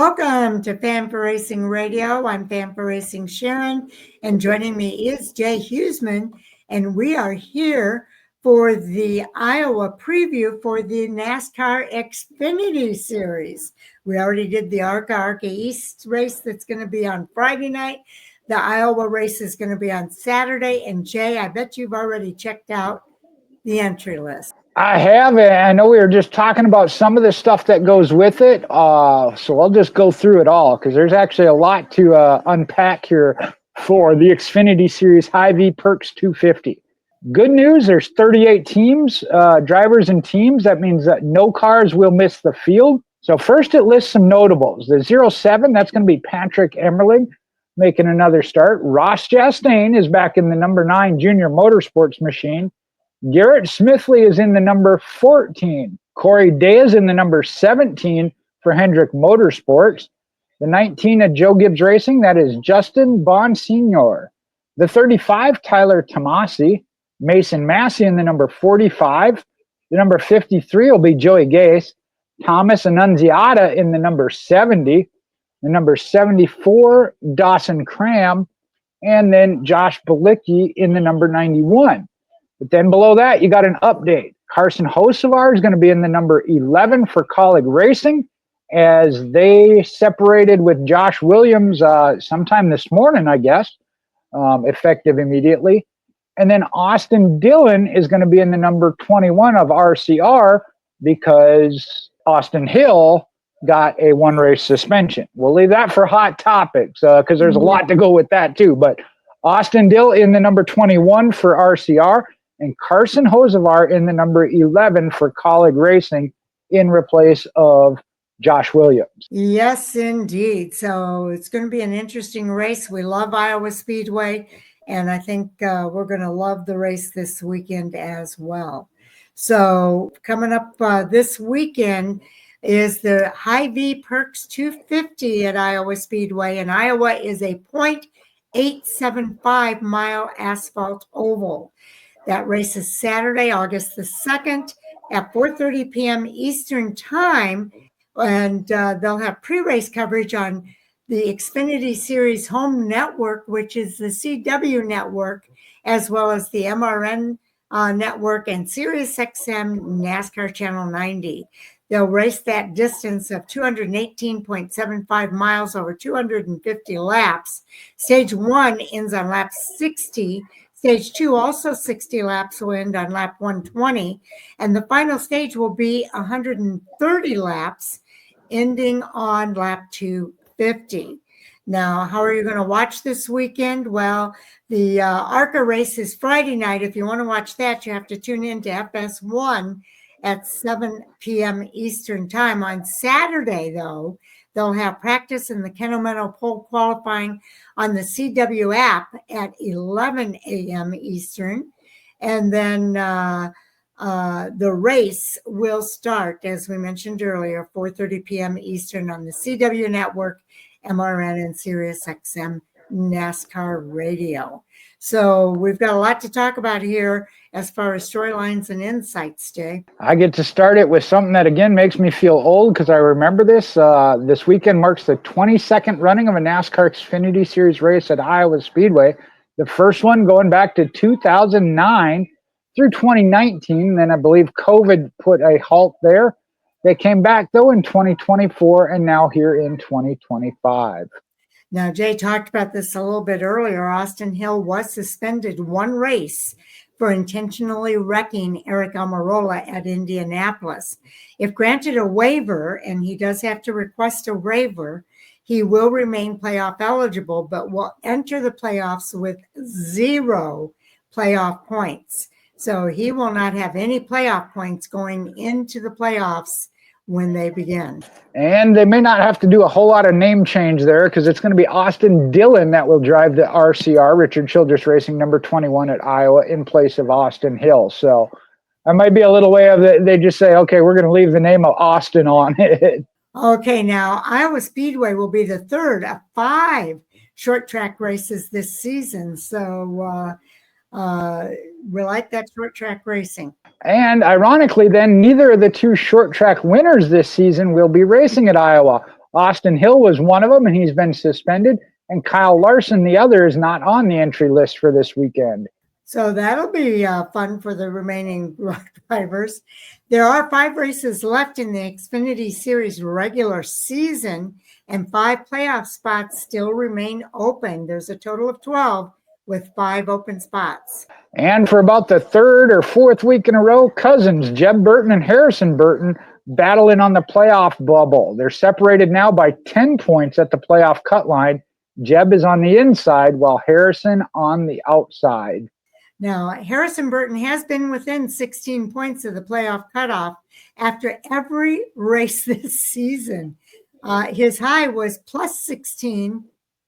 Welcome to Fan for Racing Radio. I'm Fan for Racing Sharon, and joining me is Jay Huseman, and we are here for the Iowa preview for the NASCAR Xfinity Series. We already did the ARCA East race that's going to be on Friday night. The Iowa race is going to be on Saturday, and Jay, I bet you've already checked out the entry list. I have, and I know we were just talking about some of the stuff that goes with it, so I'll just go through it all because there's actually a lot to unpack here for the Xfinity Series HyVee Perks 250. Good news, there's 38 teams, drivers and teams. That means that no cars will miss the field. So first it lists some notables. The 07, that's going to be Patrick Emmerling making another start. Ross Chastain is back in the number 9 Junior Motorsports machine. Garrett Smithley is in the number 14. Corey Day is in the number 17 for Hendrick Motorsports. The 19 at Joe Gibbs Racing, that is Justin Bonsignor. The 35, Tyler Tomasi. Mason Massey in the number 45. The number 53 will be Joey Gase. Thomas Annunziata in the number 70. The number 74, Dawson Cram. And then Josh Bilicki in the number 91. But then below that, you got an update. Carson Hocevar is going to be in the number 11 for Colleague Racing as they separated with Josh Williams sometime this morning, I guess, effective immediately. And then Austin Dillon is going to be in the number 21 of RCR because Austin Hill got a one-race suspension. We'll leave that for hot topics because there's a lot to go with that too. But Austin Dill in the number 21 for RCR. And Carson Hocevar in the number 11 for Colleague Racing in replace of Josh Williams. Yes, indeed. So it's going to be an interesting race. We love Iowa Speedway, and I think we're going to love the race this weekend as well. So coming up this weekend is the HyVee Perks 250 at Iowa Speedway, and Iowa is a .875 mile asphalt oval. That race is Saturday, August the 2nd at 4:30 p.m. Eastern Time, and they'll have pre-race coverage on the Xfinity Series home network, which is the CW network, as well as the MRN network and SiriusXM NASCAR Channel 90. They'll race that distance of 218.75 miles over 250 laps. Stage 1 ends on lap 60. Stage 2, also 60 laps, will end on lap 120. And the final stage will be 130 laps, ending on lap 250. Now, how are you going to watch this weekend? Well, the ARCA race is Friday night. If you want to watch that, you have to tune in to FS1 at 7 p.m. Eastern Time. On Saturday, though, they'll have practice in the Kennemental Pole qualifying on the CW app at 11 a.m. Eastern. And then the race will start, as we mentioned earlier, 4:30 p.m. Eastern on the CW network, MRN, and SiriusXM NASCAR Radio. So we've got a lot to talk about here as far as storylines and insights, Jay. I get to start it with something that, again, makes me feel old because I remember this. This weekend marks the 22nd running of a NASCAR Xfinity Series race at Iowa Speedway. The first one going back to 2009 through 2019. Then I believe COVID put a halt there. They came back, though, in 2024 and now here in 2025. Now, Jay talked about this a little bit earlier. Austin Hill was suspended one race for intentionally wrecking Eric Almirola at Indianapolis. If granted a waiver, and he does have to request a waiver, he will remain playoff eligible, but will enter the playoffs with 0 playoff points. So he will not have any playoff points going into the playoffs when they begin. And they may not have to do a whole lot of name change there because it's going to be Austin Dillon that will drive the RCR, Richard Childress Racing, number 21 at Iowa, in place of Austin Hill. So that might be a little way of it. They just say, okay, we're going to leave the name of Austin on it. Okay, now Iowa Speedway will be the third of 5 short track races this season. So we like that short track racing. And ironically, then, neither of the 2 short track winners this season will be racing at Iowa. Austin Hill was one of them, and he's been suspended. And Kyle Larson, the other, is not on the entry list for this weekend. So that'll be fun for the remaining drivers. There are 5 races left in the Xfinity Series regular season, and 5 playoff spots still remain open. There's a total of 12 with 5 open spots. And for about the 3rd or 4th week in a row, cousins Jeb Burton and Harrison Burton battling on the playoff bubble. They're separated now by 10 points at the playoff cut line. Jeb is on the inside while Harrison on the outside. Now, Harrison Burton has been within 16 points of the playoff cutoff after every race this season. His high was plus 16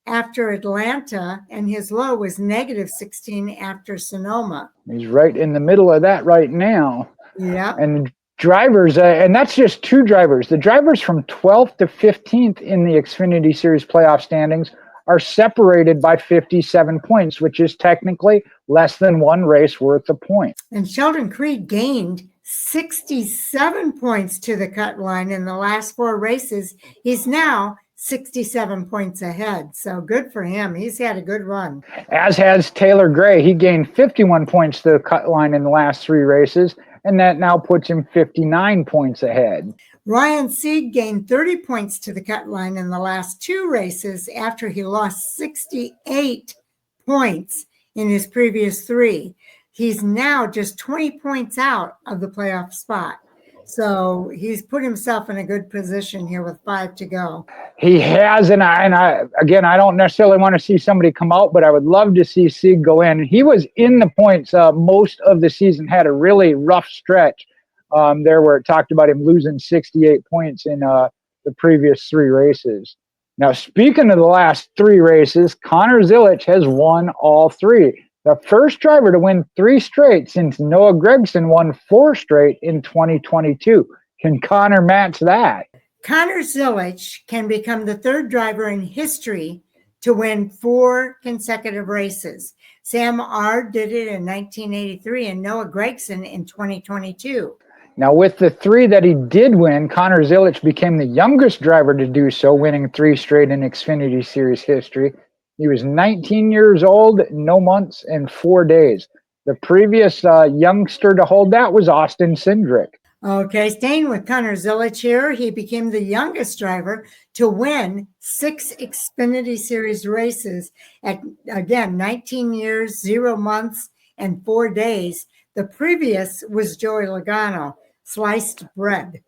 after Atlanta, and his low was negative 16 after Sonoma. He's right in the middle of that right now. Yeah. And drivers, and that's just 2 drivers. The drivers from 12th to 15th in the Xfinity Series playoff standings are separated by 57 points, which is technically less than 1 race worth of points. And Sheldon Creed gained 67 points to the cut line in the last 4 races. He's now 67 points ahead. So good for him. He's had a good run. As has Taylor Gray. He gained 51 points to the cut line in the last 3 races, and that now puts him 59 points ahead. Ryan Sieg gained 30 points to the cut line in the last 2 races after he lost 68 points in his previous 3. He's now just 20 points out of the playoff spot. So he's put himself in a good position here with 5 to go. He has, and I again, I don't necessarily want to see somebody come out, but I would love to see Sieg go in. He was in the points most of the season, had a really rough stretch there where it talked about him losing 68 points in the previous 3 races. Now, speaking of the last 3 races, Connor Zilisch has won all 3. The first driver to win 3 straight since Noah Gragson won 4 straight in 2022. Can Connor match that? Connor Zilisch can become the 3rd driver in history to win 4 consecutive races. Sam Ard did it in 1983 and Noah Gragson in 2022. Now, with the 3 that he did win, Connor Zilisch became the youngest driver to do so, winning 3 straight in Xfinity Series history. He was 19 years old, no months, and 4 days. The previous youngster to hold that was Austin Cindric. Okay, staying with Connor Zilisch here, he became the youngest driver to win 6 Xfinity Series races at, again, 19 years, 0 months, and 4 days. The previous was Joey Logano, sliced bread.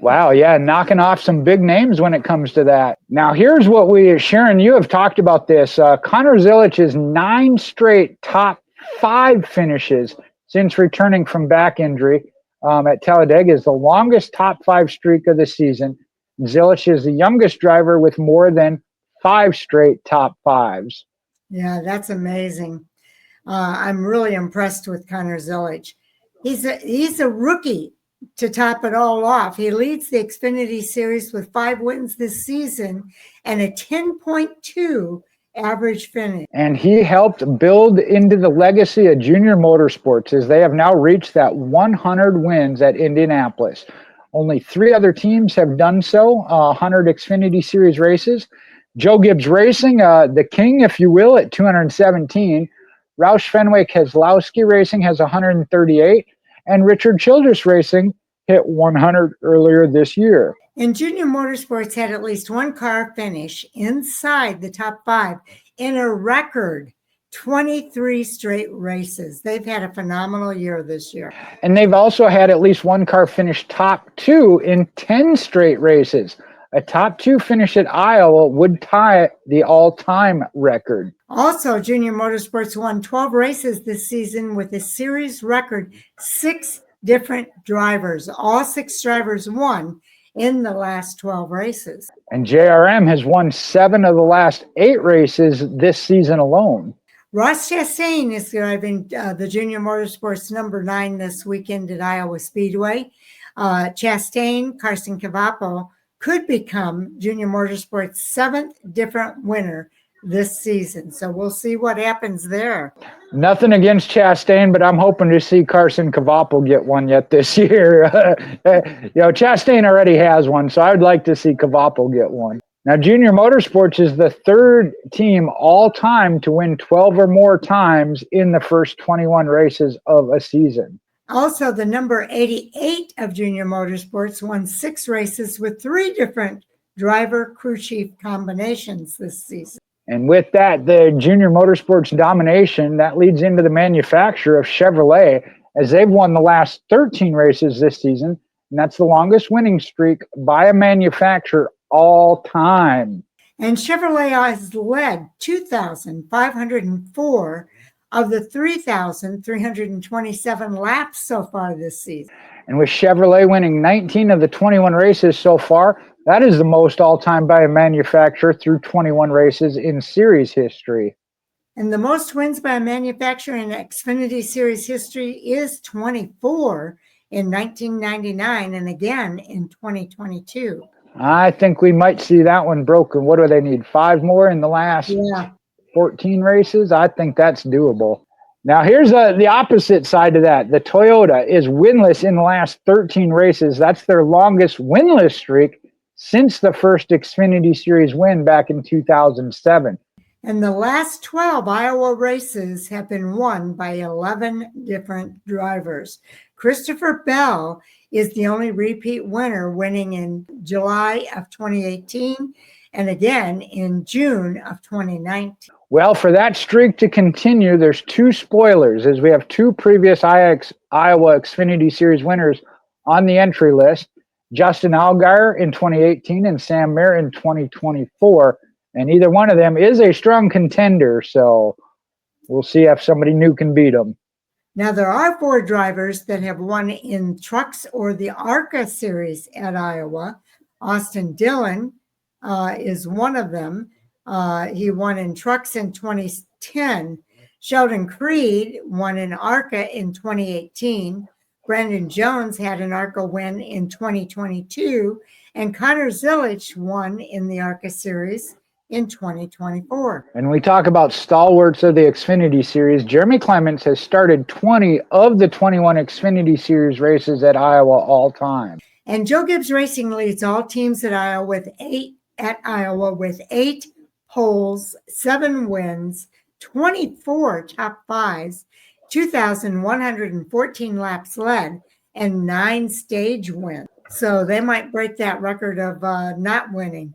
Wow, yeah, knocking off some big names when it comes to that. Now, here's what Sharon, you have talked about this. Connor Zilich's 9 straight top 5 finishes since returning from back injury at Talladega is the longest top 5 streak of the season. Zilisch is the youngest driver with more than 5 straight top 5s. Yeah, that's amazing. I'm really impressed with Connor Zilisch. He's a rookie to top it all off. He leads the Xfinity Series with 5 wins this season and a 10.2 average finish. And he helped build into the legacy of Junior Motorsports as they have now reached that 100 wins at Indianapolis. Only 3 other teams have done so, 100 Xfinity Series races. Joe Gibbs Racing, the king, if you will, at 217. Roush Fenwick Keselowski Racing has 138. And Richard Childress Racing hit 100 earlier this year. And Junior Motorsports had at least 1 car finish inside the top 5 in a record 23 straight races. They've had a phenomenal year this year. And they've also had at least 1 car finish top 2 in 10 straight races. A top 2 finish at Iowa would tie the all-time record. Also, Junior Motorsports won 12 races this season with a series record 6 different drivers. All 6 drivers won in the last 12 races. And JRM has won 7 of the last 8 races this season alone. Ross Chastain is driving the Junior Motorsports number 9 this weekend at Iowa Speedway. Chastain, Carson Cavapo, could become Junior Motorsports' 7th different winner this season. So we'll see what happens there. Nothing against Chastain, but I'm hoping to see Carson Kvapil get one yet this year. Chastain already has one, so I would like to see Kvapil get one. Now, Junior Motorsports is the third team all time to win 12 or more times in the first 21 races of a season. Also, the number 88 of Junior Motorsports won 6 races with 3 different driver crew chief combinations this season. And with that, the Junior Motorsports domination, that leads into the manufacturer of Chevrolet, as they've won the last 13 races this season, and that's the longest winning streak by a manufacturer all time. And Chevrolet has led 2,504 of the 3,327 laps so far this season. And with Chevrolet winning 19 of the 21 races so far, that is the most all-time by a manufacturer through 21 races in series history. And the most wins by a manufacturer in Xfinity Series history is 24 in 1999 and again in 2022. I think we might see that one broken. What do they need? 5 more in the last 14 races? I think that's doable. Now, here's the opposite side of that. The Toyota is winless in the last 13 races. That's their longest winless streak since the first Xfinity Series win back in 2007. And the last 12 Iowa races have been won by 11 different drivers. Christopher Bell is the only repeat winner, winning in July of 2018 and again in June of 2019. Well, for that streak to continue, there's 2 spoilers, as we have 2 previous Iowa Xfinity Series winners on the entry list, Justin Allgaier in 2018 and Sam Mayer in 2024. And either one of them is a strong contender, so we'll see if somebody new can beat them. Now, there are 4 drivers that have won in trucks or the ARCA series at Iowa. Austin Dillon is one of them. He won in trucks in 2010. Sheldon Creed won in ARCA in 2018. Brandon Jones had an ARCA win in 2022. And Connor Zilisch won in the ARCA series in 2024. And we talk about stalwarts of the Xfinity Series. Jeremy Clements has started 20 of the 21 Xfinity Series races at Iowa all time. And Joe Gibbs Racing leads all teams at Iowa with 8 poles, 7 wins, 24 top 5s, 2,114 laps led, and 9 stage wins. So they might break that record of not winning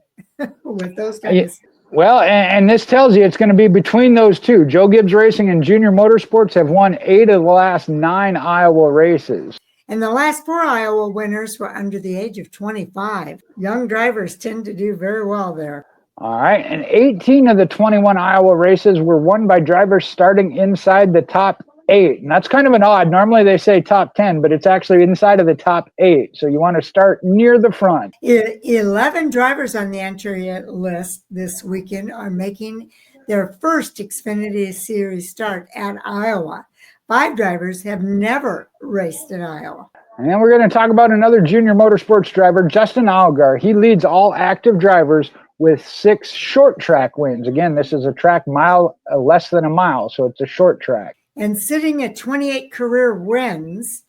with those guys. Well, and this tells you it's going to be between those 2. Joe Gibbs Racing and Junior Motorsports have won 8 of the last 9 Iowa races. And the last 4 Iowa winners were under the age of 25. Young drivers tend to do very well there. All right, and 18 of the 21 Iowa races were won by drivers starting inside the top 8. And that's kind of an odd. Normally they say top 10, but it's actually inside of the top 8. So you want to start near the front. 11 drivers on the entry list this weekend are making their first Xfinity Series start at Iowa. 5 drivers have never raced at Iowa. And then we're going to talk about another Junior Motorsports driver, Justin Allgaier. He leads all active drivers with 6 short track wins. Again, this is a track less than a mile, so it's a short track. And sitting at 28 career wins,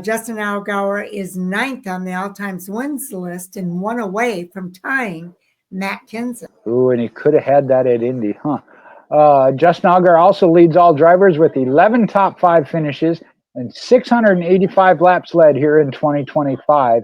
Justin Allgaier is 9th on the all-time wins list and 1 away from tying Matt Kenseth. Ooh, and he could have had that at Indy, huh? Justin Allgaier also leads all drivers with 11 top 5 finishes and 685 laps led here in 2025.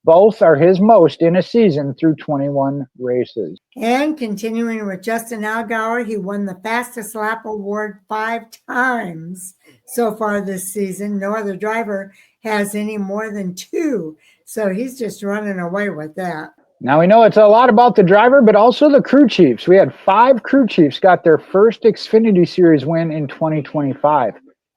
Both are his most in a season through 21 races. And continuing with Justin Allgaier, he won the fastest lap award 5 times so far this season. No other driver has any more than 2. So he's just running away with that. Now we know it's a lot about the driver, but also the crew chiefs. We had 5 crew chiefs got their first Xfinity Series win in 2025.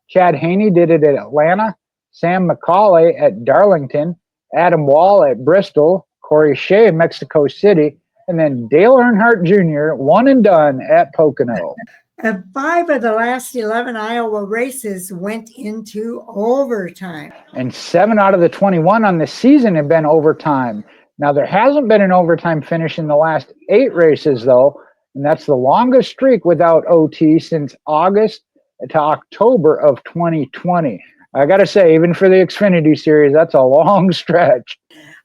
Chad Haney did it at Atlanta, Sam McCauley at Darlington, Adam Wall at Bristol, Corey Shea in Mexico City, and then Dale Earnhardt Jr., one and done at Pocono. And 5 of the last 11 Iowa races went into overtime. And 7 out of the 21 on the season have been overtime. Now, there hasn't been an overtime finish in the last 8 races, though. And that's the longest streak without OT since August to October of 2020. I got to say, even for the Xfinity Series, that's a long stretch.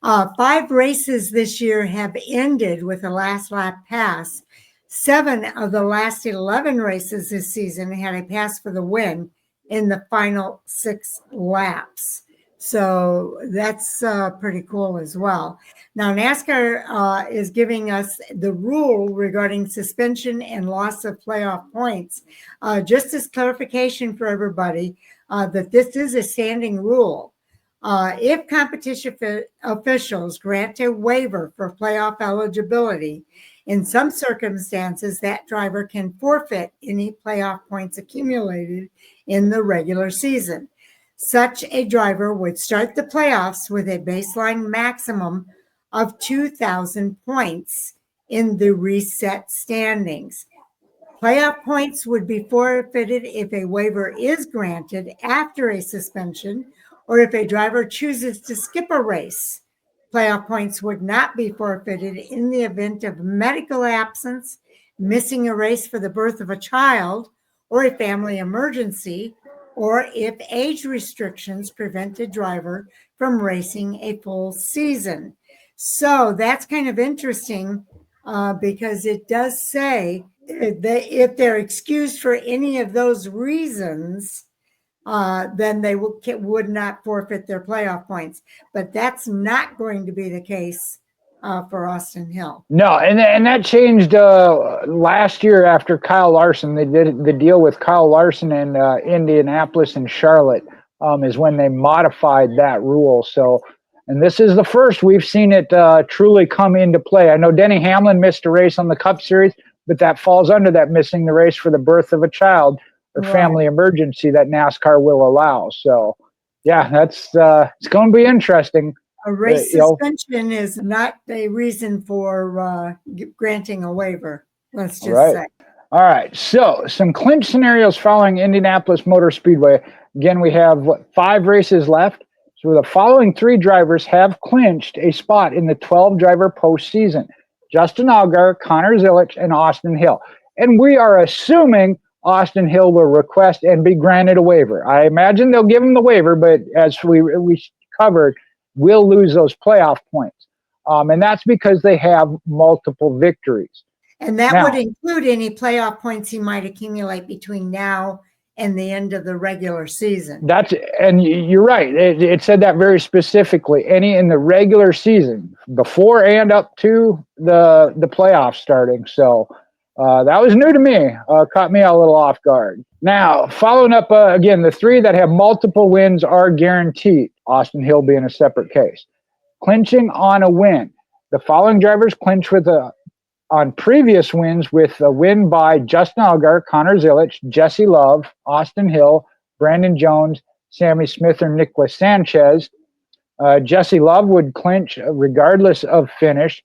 5 races this year have ended with a last lap pass. 7 of the last 11 races this season had a pass for the win in the final 6 laps. So that's pretty cool as well. Now, NASCAR is giving us the rule regarding suspension and loss of playoff points. Just as clarification for everybody, that this is a standing rule. If competition officials grant a waiver for playoff eligibility, in some circumstances, that driver can forfeit any playoff points accumulated in the regular season. Such a driver would start the playoffs with a baseline maximum of 2,000 points in the reset standings. Playoff points would be forfeited if a waiver is granted after a suspension or if a driver chooses to skip a race. Playoff points would not be forfeited in the event of medical absence, missing a race for the birth of a child, or a family emergency, or if age restrictions prevent a driver from racing a full season. So that's kind of interesting because it does say that if they're excused for any of those reasons, then they would not forfeit their playoff points. But that's not going to be the case for Austin Hill. No, and that changed last year after Kyle Larson. They did the deal with Kyle Larson in Indianapolis and Charlotte is when they modified that rule. So, and this is the first we've seen it truly come into play. I know Denny Hamlin missed a race on the Cup Series, but that falls under that missing the race for the birth of a child or family emergency that NASCAR will allow. So, yeah, that's it's going to be interesting. A race suspension is not a reason for granting a waiver. Let's just say. All right. So some clinch scenarios following Indianapolis Motor Speedway. Again, we have 5 races left. So the following 3 drivers have clinched a spot in the 12-driver postseason: Justin Allgaier, Connor Zilisch, and Austin Hill. And we are assuming Austin Hill will request and be granted a waiver. I imagine they'll give him the waiver, but as we covered, will lose those playoff points. And that's because they have multiple victories. And that would include any playoff points he might accumulate between now and the end of the regular season. And you're right. It said that very specifically. Any in the regular season, before and up to the playoffs starting. So that was new to me. Caught me a little off guard. Now, following up, again, the 3 that have multiple wins are guaranteed. Austin Hill being a separate case. Clinching on a win. The following drivers clinch on previous wins with a win by Justin Allgaier, Connor Zilisch, Jesse Love, Austin Hill, Brandon Jones, Sammy Smith, or Nicholas Sanchez. Jesse Love would clinch regardless of finish,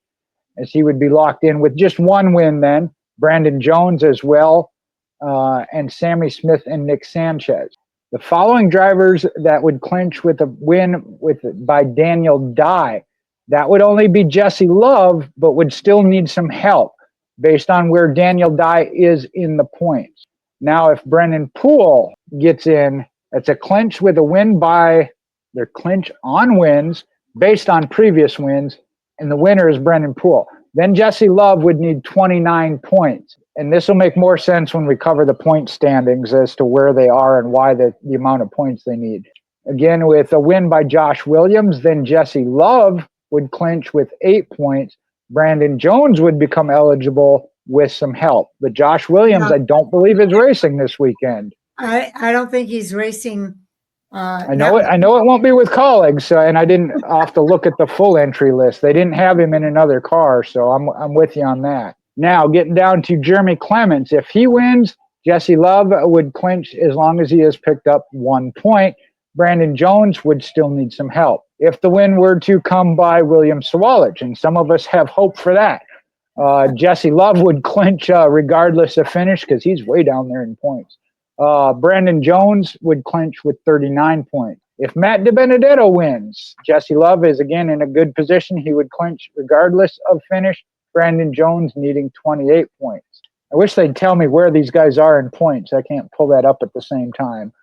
as he would be locked in with just 1 win then. Brandon Jones as well, and Sammy Smith and Nick Sanchez. The following drivers that would clinch with a win by Daniel Dye. That would only be Jesse Love, but would still need some help based on where Daniel Dye is in the points. Now, if Brennan Poole gets in, it's a clinch with a win by their clinch on wins based on previous wins, and the winner is Brennan Poole. Then Jesse Love would need 29 points. And this will make more sense when we cover the point standings as to where they are and why the amount of points they need. Again, with a win by Josh Williams, then Jesse Love would clinch with 8 points. Brandon Jones would become eligible with some help. But Josh Williams, I don't believe is racing this weekend. I don't think he's racing. I know it won't be with colleagues, and I didn't have to look at the full entry list. They didn't have him in another car, so I'm with you on that. Now, getting down to Jeremy Clements, if he wins, Jesse Love would clinch as long as he has picked up 1 point. Brandon Jones would still need some help. If the win were to come by William Sawalich, and some of us have hope for that, Jesse Love would clinch regardless of finish because he's way down there in points. Brandon Jones would clinch with 39 points. If Matt DiBenedetto wins, Jesse Love is again in a good position. He would clinch regardless of finish. Brandon Jones needing 28 points. I wish they'd tell me where these guys are in points. I can't pull that up at the same time.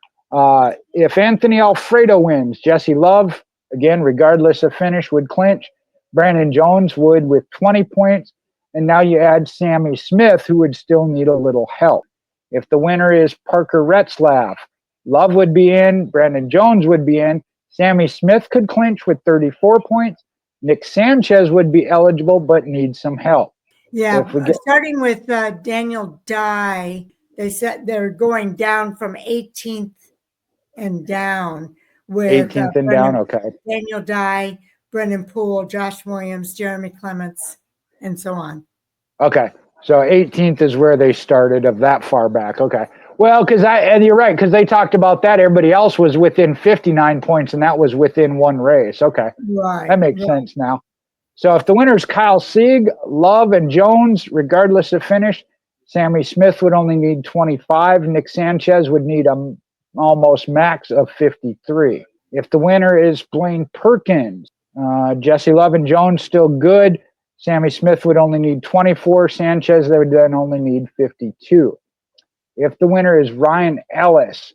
If Anthony Alfredo wins, Jesse Love, again, regardless of finish, would clinch. Brandon Jones would with 20 points. And now you add Sammy Smith, who would still need a little help. If the winner is Parker Retzlaff, Love would be in, Brandon Jones would be in, Sammy Smith could clinch with 34 points. Nick Sanchez would be eligible but needs some help. Yeah, starting with Daniel Dye, they said they're going down from 18th and down with 18th and down, okay. Daniel Dye, Brendan Poole, Josh Williams, Jeremy Clements, and so on. Okay, so 18th is where they started of that far back. Okay, well, and you're right, because they talked about that. Everybody else was within 59 points, and that was within one race. Okay, right. That makes sense now. So if the winner's Kyle Sieg, Love, and Jones, regardless of finish, Sammy Smith would only need 25. Nick Sanchez would need almost max of 53. If the winner is Blaine Perkins, Jesse Love and Jones still good. Sammy Smith would only need 24. Sanchez, they would then only need 52. If the winner is Ryan Ellis,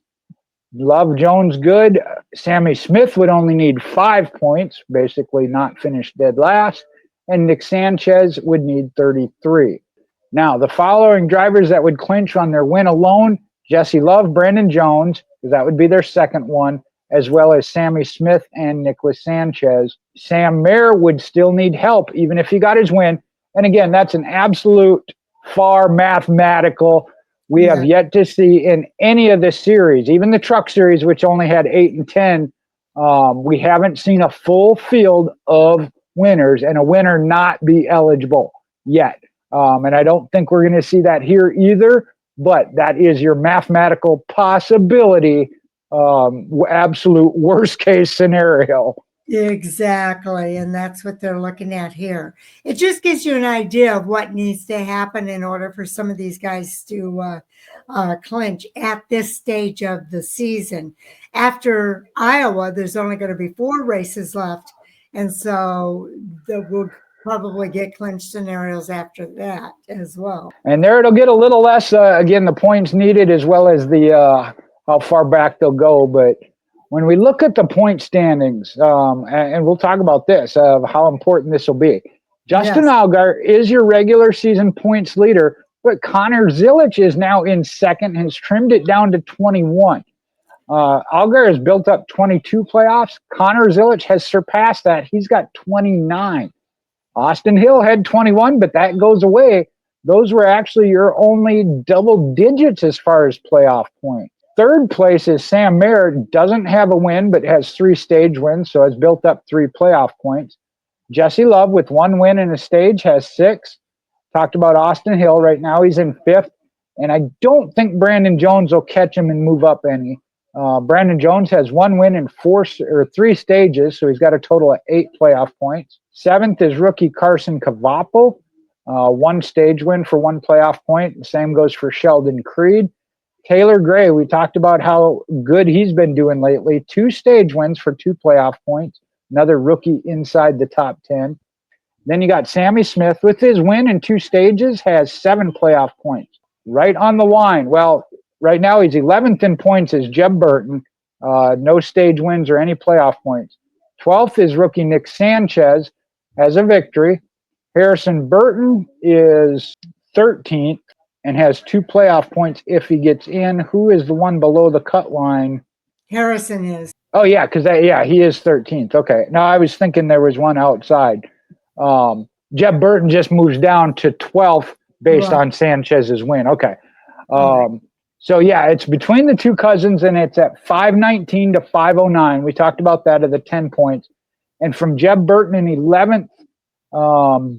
Love, Jones good. Sammy Smith would only need 5 points, basically not finish dead last. And Nick Sanchez would need 33. Now, the following drivers that would clinch on their win alone, Jesse Love, Brandon Jones, because that would be their second one, as well as Sammy Smith and Nicholas Sanchez. Sam Mayer would still need help, even if he got his win. And again, that's an absolute far mathematical. We have yet to see in any of the series, even the truck series, which only had 8 and 10, we haven't seen a full field of winners and a winner not be eligible yet. And I don't think we're going to see that here either, but that is your mathematical possibility, absolute worst case scenario. Exactly. And that's what they're looking at here. It just gives you an idea of what needs to happen in order for some of these guys to clinch at this stage of the season. After Iowa, there's only going to be 4 races left. And so we'll probably get clinch scenarios after that as well. And there it'll get a little less, again, the points needed as well as the how far back they'll go. But when we look at the point standings, and we'll talk about this, of how important this will be. Justin Allgaier is your regular season points leader, but Connor Zilisch is now in second and has trimmed it down to 21. Allgaier has built up 22 playoffs. Connor Zilisch has surpassed that. He's got 29. Austin Hill had 21, but that goes away. Those were actually your only double digits as far as playoff points. Third place is Sam Mayer, doesn't have a win, but has 3 stage wins, so has built up 3 playoff points. Jesse Love, with 1 win in a stage, has 6. Talked about Austin Hill. Right now he's in 5th, and I don't think Brandon Jones will catch him and move up any. Brandon Jones has 1 win in 3 stages, so he's got a total of 8 playoff points. 7th is rookie Carson Cavapo, 1 stage win for 1 playoff point. The same goes for Sheldon Creed. Taylor Gray, we talked about how good he's been doing lately. 2 stage wins for 2 playoff points. Another rookie inside the top 10. Then you got Sammy Smith with his win in 2 stages, has 7 playoff points. Right on the line. Well, right now he's 11th in points is Jeb Burton. No stage wins or any playoff points. 12th is rookie Nick Sanchez, has a victory. Harrison Burton is 13th. And has 2 playoff points if he gets in. Who is the one below the cut line? Harrison is. Oh, yeah, because he is 13th. Okay. Now, I was thinking there was one outside. Jeb Burton just moves down to 12th based on Sanchez's win. Okay. So, yeah, it's between the 2 cousins, and it's at 519 to 509. We talked about that of the 10 points. And from Jeb Burton in 11th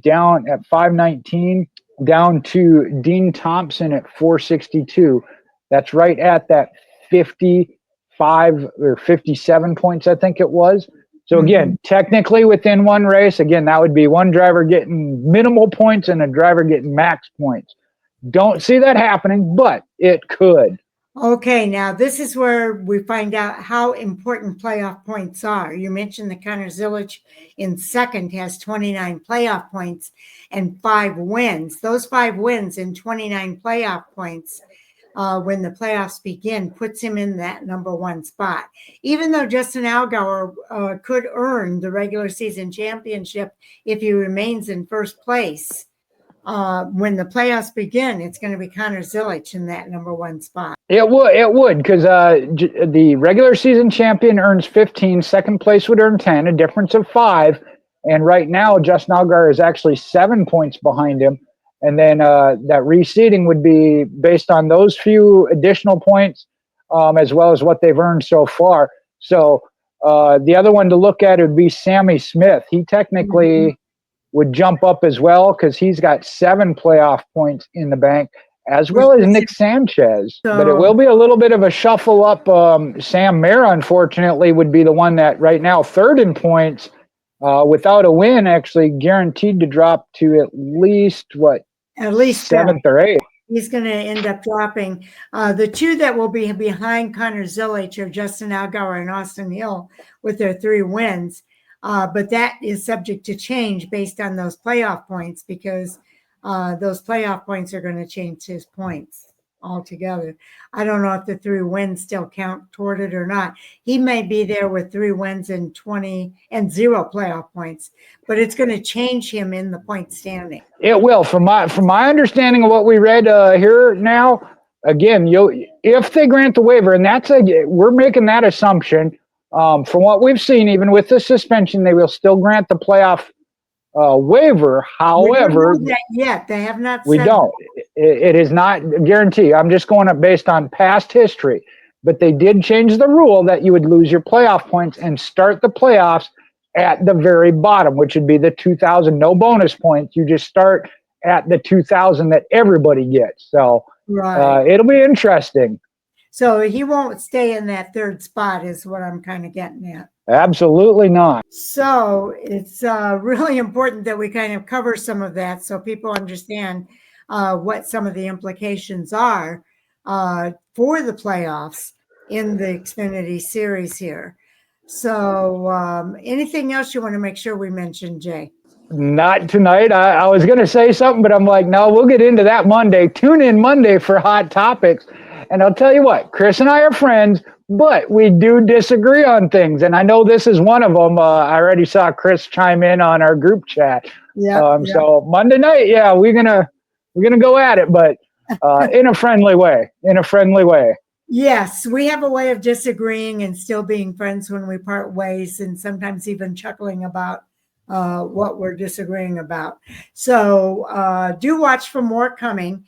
down at 519, down to Dean Thompson at 462. That's right at that 55 or 57 points, I think it was. So again, technically within 1 race, again, that would be 1 driver getting minimal points and a driver getting max points. Don't see that happening, but it could. Okay, now this is where we find out how important playoff points are. You mentioned that Connor Zilic in second has 29 playoff points and 5 wins. Those 5 wins and 29 playoff points when the playoffs begin puts him in that number 1 spot. Even though Justin Allgaier could earn the regular season championship if he remains in first place, when the playoffs begin, it's going to be Connor Zilic in that number 1 spot. It would, because the regular season champion earns 15, second place would earn 10, a difference of 5. And right now, Justin Allgaier is actually 7 points behind him. And then that reseeding would be based on those few additional points, as well as what they've earned so far. So the other one to look at would be Sammy Smith. He technically would jump up as well because he's got 7 playoff points in the bank, as well as Nick Sanchez. But it will be a little bit of a shuffle up. Sam Mayer, unfortunately, would be the one that right now third in points, without a win, actually guaranteed to drop to at least 7th or 8th. He's going to end up dropping. The 2 that will be behind Connor Zilic are Justin Allgaier and Austin Hill with their 3 wins. But that is subject to change based on those playoff points, because those playoff points are going to change his points altogether. I don't know if the 3 wins still count toward it or not. He may be there with 3 wins and 0 playoff points, but it's going to change him in the point standing. It will, from my understanding of what we read here now. Again, if they grant the waiver, and we're making that assumption. From what we've seen, even with the suspension, they will still grant the playoff waiver. However, we don't know that yet. They have not. We don't. It is not a guarantee. I'm just going up based on past history. But they did change the rule that you would lose your playoff points and start the playoffs at the very bottom, which would be the 2,000. No bonus points. You just start at the 2,000 that everybody gets. So it'll be interesting. So he won't stay in that 3rd spot is what I'm kind of getting at. Absolutely not. So it's really important that we kind of cover some of that so people understand what some of the implications are for the playoffs in the Xfinity series here. So anything else you want to make sure we mention, Jay? Not tonight. I was going to say something, but I'm like, no, we'll get into that Monday. Tune in Monday for Hot Topics. And I'll tell you what, Chris and I are friends, but we do disagree on things. And I know this is one of them. I already saw Chris chime in on our group chat. So Monday night, we're gonna go at it, but in a friendly way. Yes, we have a way of disagreeing and still being friends when we part ways, and sometimes even chuckling about what we're disagreeing about. So do watch for more coming.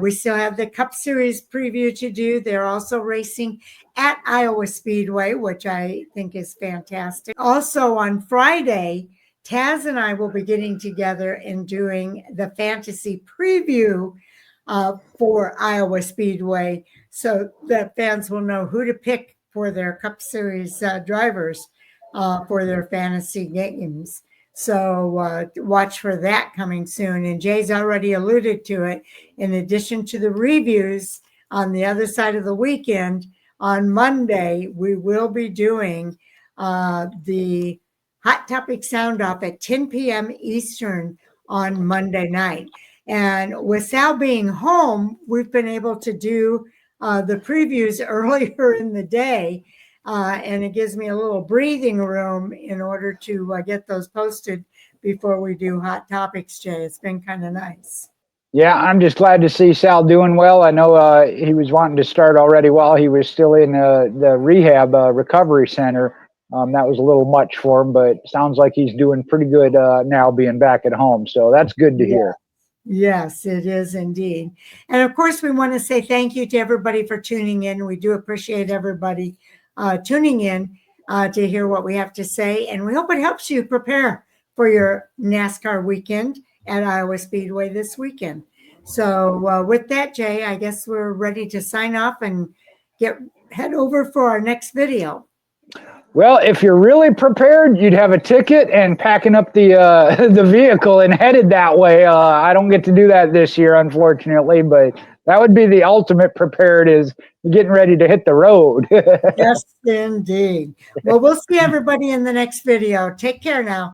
We still have the Cup Series preview to do. They're also racing at Iowa Speedway, which I think is fantastic. Also on Friday, Taz and I will be getting together and doing the fantasy preview for Iowa Speedway, so that fans will know who to pick for their Cup Series drivers for their fantasy games. So watch for that coming soon. And Jay's already alluded to it. In addition to the reviews on the other side of the weekend, on Monday, we will be doing the Hot Topic Sound Off at 10 p.m. Eastern on Monday night. And with Sal being home, we've been able to do the previews earlier in the day. And it gives me a little breathing room in order to get those posted before we do Hot Topics, Jay. It's been kind of nice. Yeah, I'm just glad to see Sal doing well. I know he was wanting to start already while he was still in the rehab recovery center. That was a little much for him, but sounds like he's doing pretty good now being back at home. So that's good to hear. Yes, it is indeed. And of course, we want to say thank you to everybody for tuning in. We do appreciate everybody tuning in to hear what we have to say. And we hope it helps you prepare for your NASCAR weekend at Iowa Speedway this weekend. So with that, Jay, I guess we're ready to sign off and head over for our next video. Well, if you're really prepared, you'd have a ticket and packing up the vehicle and headed that way. I don't get to do that this year, unfortunately, but That would be the ultimate prepared, is getting ready to hit the road. Yes, indeed. Well, we'll see everybody in the next video. Take care now.